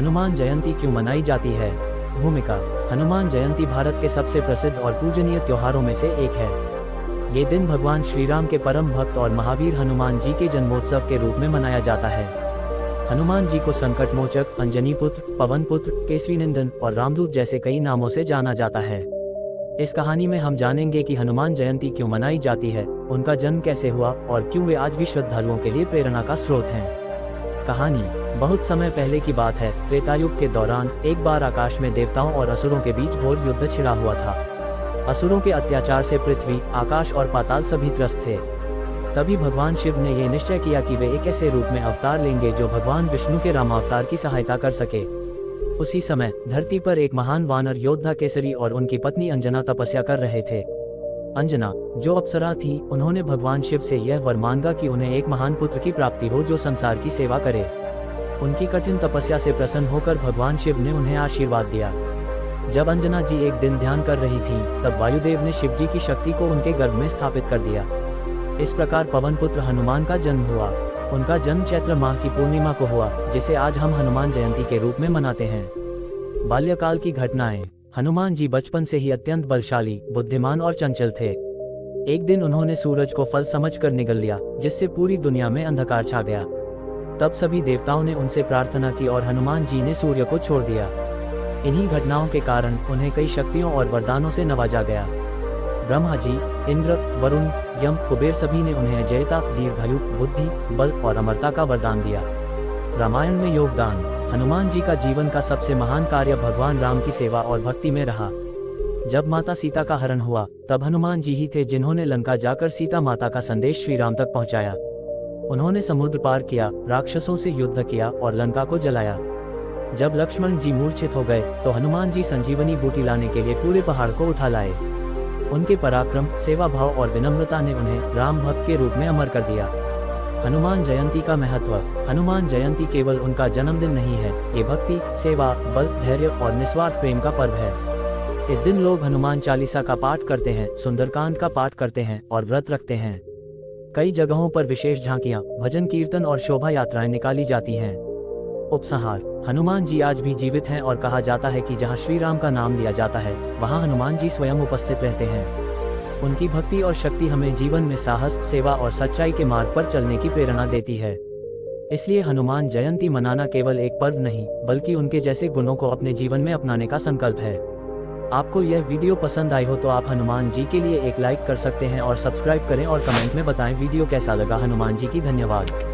हनुमान जयंती क्यों मनाई जाती है? भूमिका। हनुमान जयंती भारत के सबसे प्रसिद्ध और पूजनीय त्योहारों में से एक है। ये दिन भगवान श्री राम के परम भक्त और महावीर हनुमान जी के जन्मोत्सव के रूप में मनाया जाता है। हनुमान जी को संकट मोचक, अंजनी पुत्र, पवन पुत्र, केसरी नंदन और रामदूत जैसे कई नामों से जाना जाता है। इस कहानी में हम जानेंगे कि हनुमान जयंती क्यों मनाई जाती है, उनका जन्म कैसे हुआ और क्यों वे आज भी श्रद्धालुओं के लिए प्रेरणा का स्रोत हैं। कहानी। बहुत समय पहले की बात है। त्रेतायुग के दौरान एक बार आकाश में देवताओं और असुरों के बीच घोर युद्ध छिड़ा हुआ था। असुरों के अत्याचार से पृथ्वी, आकाश और पाताल सभी त्रस्त थे। तभी भगवान शिव ने यह निश्चय किया कि वे एक ऐसे रूप में अवतार लेंगे जो भगवान विष्णु के रामावतार की सहायता कर सके। उसी समय धरती पर एक महान वानर योद्धा केसरी और उनकी पत्नी अंजना तपस्या कर रहे थे। अंजना, जो अप्सरा थी, उन्होंने भगवान शिव से यह वर मांगा कि उन्हें एक महान पुत्र की प्राप्ति हो जो संसार की सेवा करे। उनकी कठिन तपस्या से प्रसन्न होकर भगवान शिव ने उन्हें आशीर्वाद दिया। जब अंजना जी एक दिन ध्यान कर रही थी, तब वायुदेव ने शिव जी की शक्ति को उनके गर्भ में स्थापित कर दिया। इस प्रकार पवन पुत्र हनुमान का जन्म हुआ। उनका जन्म चैत्र माह की पूर्णिमा को हुआ, जिसे आज हम हनुमान जयंती के रूप में मनाते हैं। बाल्यकाल की घटनाएं। हनुमान जी बचपन से ही अत्यंत बलशाली, बुद्धिमान और चंचल थे। एक दिन उन्होंने सूरज को फल समझकर निगल लिया, जिससे पूरी दुनिया में अंधकार छा गया। तब सभी देवताओं ने उनसे प्रार्थना की और हनुमान जी ने सूर्य को छोड़ दिया। इन्हीं घटनाओं के कारण उन्हें कई शक्तियों और वरदानों से नवाजा गया। ब्रह्मा जी, इंद्र, वरुण, यम, कुबेर सभी ने उन्हें अजयता, दीर्घायु, बुद्धि, बल और अमरता का वरदान दिया। रामायण में योगदान। हनुमान जी का जीवन का सबसे महान कार्य भगवान राम की सेवा और भक्ति में रहा। जब माता सीता का हरण हुआ, तब हनुमान जी ही थे जिन्होंने लंका जाकर सीता माता का संदेश श्री राम तक पहुंचाया। उन्होंने समुद्र पार किया, राक्षसों से युद्ध किया और लंका को जलाया। जब लक्ष्मण जी मूर्छित हो गए, तो हनुमान जी संजीवनी बूटी लाने के लिए पूरे पहाड़ को उठा लाए। उनके पराक्रम, सेवा भाव और विनम्रता ने उन्हें राम भक्त के रूप में अमर कर दिया। हनुमान जयंती का महत्व। हनुमान जयंती केवल उनका जन्मदिन नहीं है, ये भक्ति, सेवा, बल, धैर्य और निस्वार्थ प्रेम का पर्व है। इस दिन लोग हनुमान चालीसा का पाठ करते हैं, सुंदरकांड का पाठ करते हैं और व्रत रखते हैं। कई जगहों पर विशेष झांकियां, भजन कीर्तन और शोभा यात्राएं निकाली जाती हैं। उपसंहार। हनुमान जी आज भी जीवित हैं और कहा जाता है कि जहां श्री राम का नाम लिया जाता है, वहां हनुमान जी स्वयं उपस्थित रहते हैं। उनकी भक्ति और शक्ति हमें जीवन में साहस, सेवा और सच्चाई के मार्ग पर चलने की प्रेरणा देती है। इसलिए हनुमान जयंती मनाना केवल एक पर्व नहीं, बल्कि उनके जैसे गुणों को अपने जीवन में अपनाने का संकल्प है। आपको यह वीडियो पसंद आई हो तो आप हनुमान जी के लिए एक लाइक कर सकते हैं और सब्सक्राइब करें और कमेंट में बताएं वीडियो कैसा लगा। हनुमान जी की धन्यवाद।